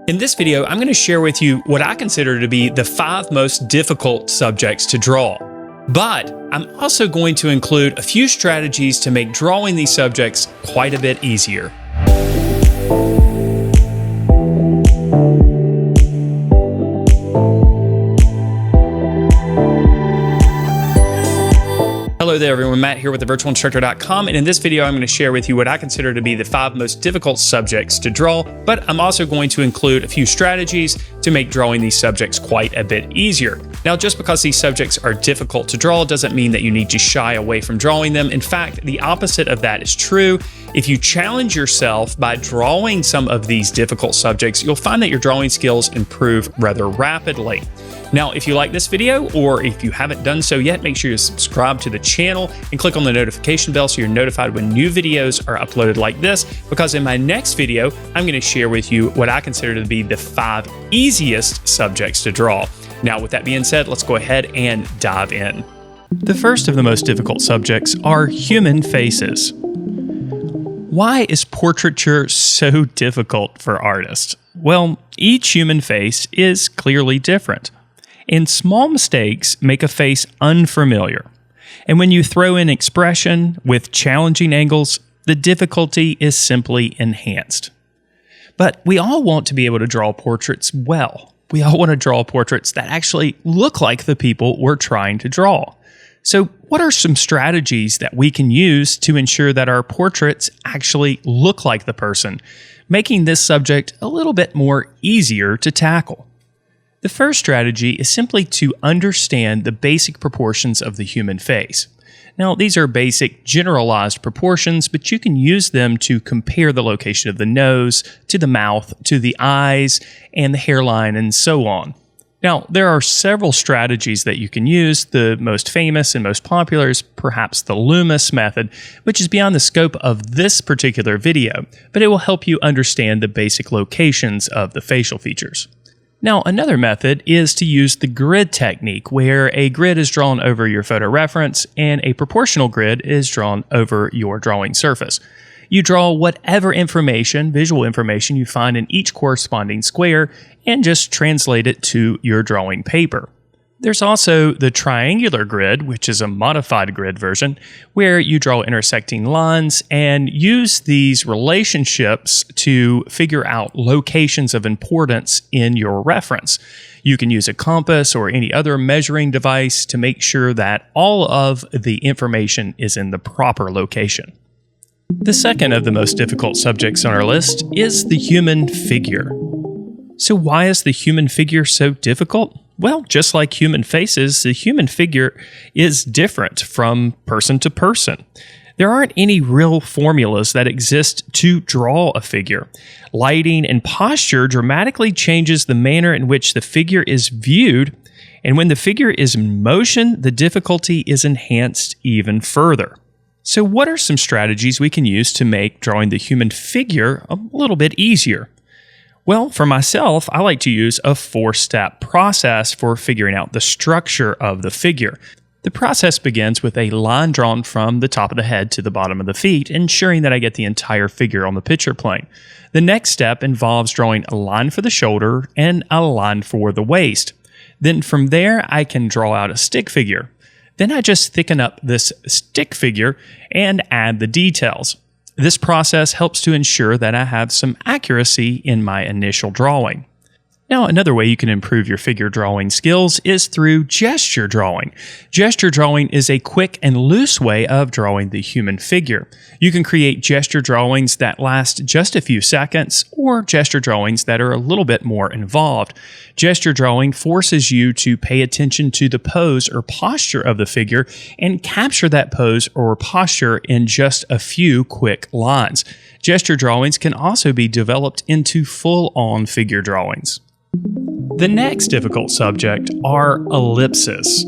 In this video, I'm going to share with you what I consider to be the 5 most difficult subjects to draw. But I'm also going to include a few strategies to make drawing these subjects quite a bit easier. Hello there everyone, Matt here with thevirtualinstructor.com, and in this video I'm going to share with you what I consider to be the 5 most difficult subjects to draw, but I'm also going to include a few strategies to make drawing these subjects quite a bit easier. Now, just because these subjects are difficult to draw doesn't mean that you need to shy away from drawing them. In fact, the opposite of that is true. If you challenge yourself by drawing some of these difficult subjects, you'll find that your drawing skills improve rather rapidly. Now, if you like this video, or if you haven't done so yet, make sure you subscribe to the channel and click on the notification bell so you're notified when new videos are uploaded like this, because in my next video, I'm going to share with you what I consider to be the 5 easiest subjects to draw. Now, with that being said, let's go ahead and dive in. The first of the most difficult subjects are human faces. Why is portraiture so difficult for artists? Well, each human face is clearly different, and small mistakes make a face unfamiliar. And when you throw in expression with challenging angles, the difficulty is simply enhanced. But we all want to be able to draw portraits well. We all want to draw portraits that actually look like the people we're trying to draw. So what are some strategies that we can use to ensure that our portraits actually look like the person, making this subject a little bit more easier to tackle? The first strategy is simply to understand the basic proportions of the human face. Now, these are basic generalized proportions, but you can use them to compare the location of the nose to the mouth, to the eyes, and the hairline, and so on. Now, there are several strategies that you can use. The most famous and most popular is perhaps the Loomis method, which is beyond the scope of this particular video, but it will help you understand the basic locations of the facial features. Now, another method is to use the grid technique, where a grid is drawn over your photo reference and a proportional grid is drawn over your drawing surface. You draw whatever information, visual information, you find in each corresponding square and just translate it to your drawing paper. There's also the triangular grid, which is a modified grid version, where you draw intersecting lines and use these relationships to figure out locations of importance in your reference. You can use a compass or any other measuring device to make sure that all of the information is in the proper location. The second of the most difficult subjects on our list is the human figure. So why is the human figure so difficult? Well, just like human faces, the human figure is different from person to person. There aren't any real formulas that exist to draw a figure. Lighting and posture dramatically changes the manner in which the figure is viewed, and when the figure is in motion, the difficulty is enhanced even further. So what are some strategies we can use to make drawing the human figure a little bit easier? Well, for myself, I like to use a 4-step process for figuring out the structure of the figure. The process begins with a line drawn from the top of the head to the bottom of the feet, ensuring that I get the entire figure on the picture plane. The next step involves drawing a line for the shoulder and a line for the waist. Then from there, I can draw out a stick figure. Then I just thicken up this stick figure and add the details. This process helps to ensure that I have some accuracy in my initial drawing. Now, another way you can improve your figure drawing skills is through gesture drawing. Gesture drawing is a quick and loose way of drawing the human figure. You can create gesture drawings that last just a few seconds, or gesture drawings that are a little bit more involved. Gesture drawing forces you to pay attention to the pose or posture of the figure and capture that pose or posture in just a few quick lines. Gesture drawings can also be developed into full-on figure drawings. The next difficult subject are ellipses.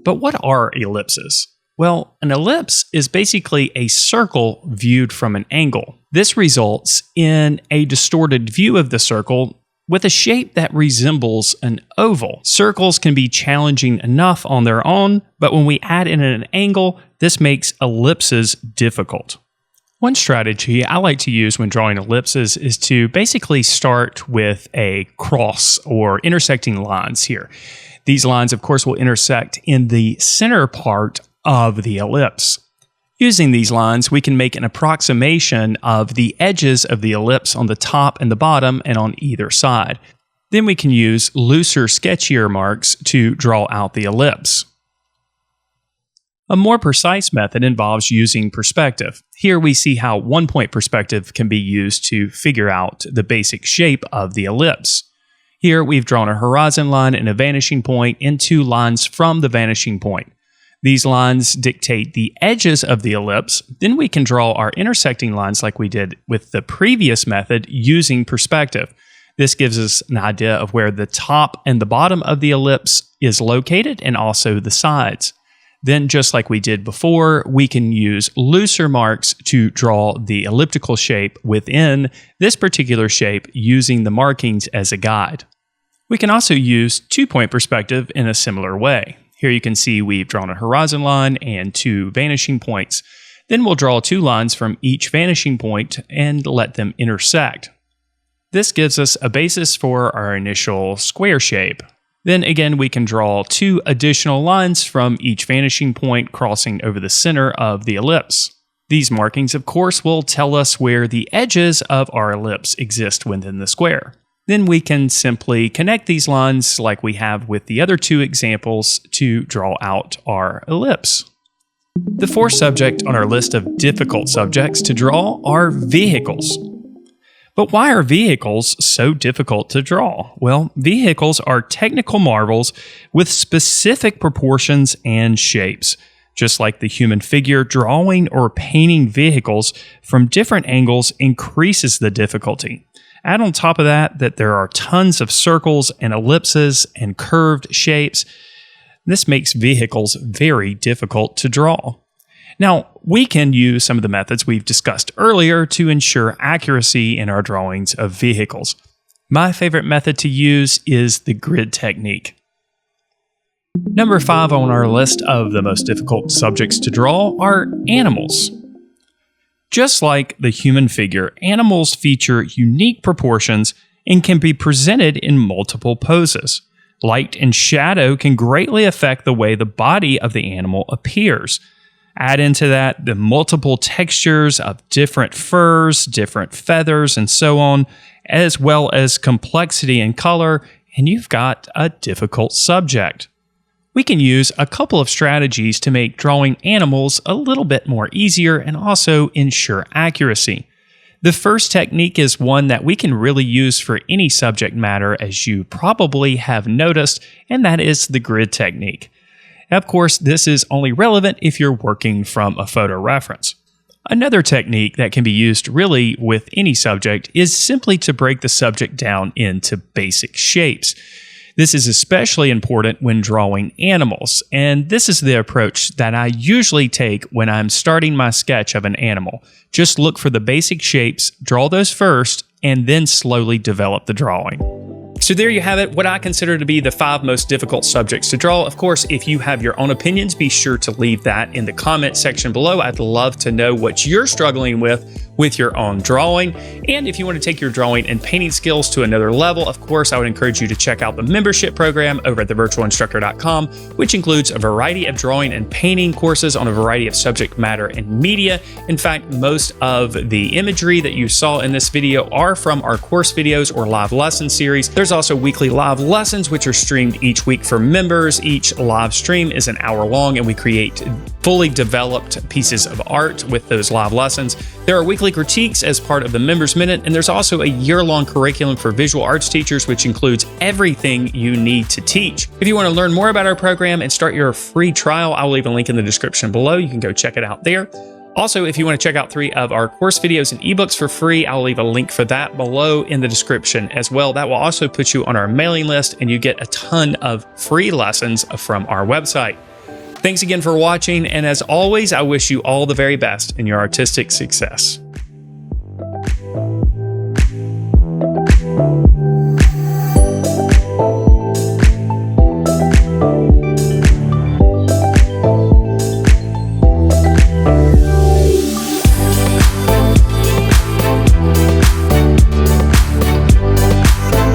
But what are ellipses? Well, an ellipse is basically a circle viewed from an angle. This results in a distorted view of the circle with a shape that resembles an oval. Circles can be challenging enough on their own, but when we add in an angle, this makes ellipses difficult. One strategy I like to use when drawing ellipses is to basically start with a cross or intersecting lines here. These lines, of course, will intersect in the center part of the ellipse. Using these lines, we can make an approximation of the edges of the ellipse on the top and the bottom and on either side. Then we can use looser, sketchier marks to draw out the ellipse. A more precise method involves using perspective. Here we see how one-point perspective can be used to figure out the basic shape of the ellipse. Here we've drawn a horizon line and a vanishing point and two lines from the vanishing point. These lines dictate the edges of the ellipse. Then we can draw our intersecting lines like we did with the previous method using perspective. This gives us an idea of where the top and the bottom of the ellipse is located and also the sides. Then, just like we did before, we can use looser marks to draw the elliptical shape within this particular shape using the markings as a guide. We can also use two-point perspective in a similar way. Here you can see we've drawn a horizon line and two vanishing points. Then we'll draw two lines from each vanishing point and let them intersect. This gives us a basis for our initial square shape. Then again, we can draw two additional lines from each vanishing point crossing over the center of the ellipse. These markings, of course, will tell us where the edges of our ellipse exist within the square. Then we can simply connect these lines like we have with the other two examples to draw out our ellipse. The fourth subject on our list of difficult subjects to draw are vehicles. But why are vehicles so difficult to draw? Well, vehicles are technical marvels with specific proportions and shapes. Just like the human figure, drawing or painting vehicles from different angles increases the difficulty. Add on top of that there are tons of circles and ellipses and curved shapes. This makes vehicles very difficult to draw. Now, we can use some of the methods we've discussed earlier to ensure accuracy in our drawings of vehicles. My favorite method to use is the grid technique. Number 5 on our list of the most difficult subjects to draw are animals. Just like the human figure, animals feature unique proportions and can be presented in multiple poses. Light and shadow can greatly affect the way the body of the animal appears. Add into that the multiple textures of different furs, different feathers, and so on, as well as complexity and color, and you've got a difficult subject. We can use a couple of strategies to make drawing animals a little bit more easier and also ensure accuracy. The first technique is one that we can really use for any subject matter, as you probably have noticed, and that is the grid technique. Of course, this is only relevant if you're working from a photo reference. Another technique that can be used really with any subject is simply to break the subject down into basic shapes. This is especially important when drawing animals, and this is the approach that I usually take when I'm starting my sketch of an animal. Just look for the basic shapes, draw those first, and then slowly develop the drawing. So there you have it, what I consider to be the 5 most difficult subjects to draw. Of course, if you have your own opinions, be sure to leave that in the comment section below. I'd love to know what you're struggling with your own drawing. And if you want to take your drawing and painting skills to another level, of course, I would encourage you to check out the membership program over at thevirtualinstructor.com, which includes a variety of drawing and painting courses on a variety of subject matter and media. In fact, most of the imagery that you saw in this video are from our course videos or live lesson series. There's also weekly live lessons, which are streamed each week for members. Each live stream is an hour long, and we create fully developed pieces of art with those live lessons. There are weekly critiques as part of the Members Minute, and there's also a year-long curriculum for visual arts teachers, which includes everything you need to teach. If you want to learn more about our program and start your free trial, I'll leave a link in the description below. You can go check it out there. Also, if you want to check out 3 of our course videos and ebooks for free, I'll leave a link for that below in the description as well. That will also put you on our mailing list, and you get a ton of free lessons from our website. Thanks again for watching, and as always, I wish you all the very best in your artistic success.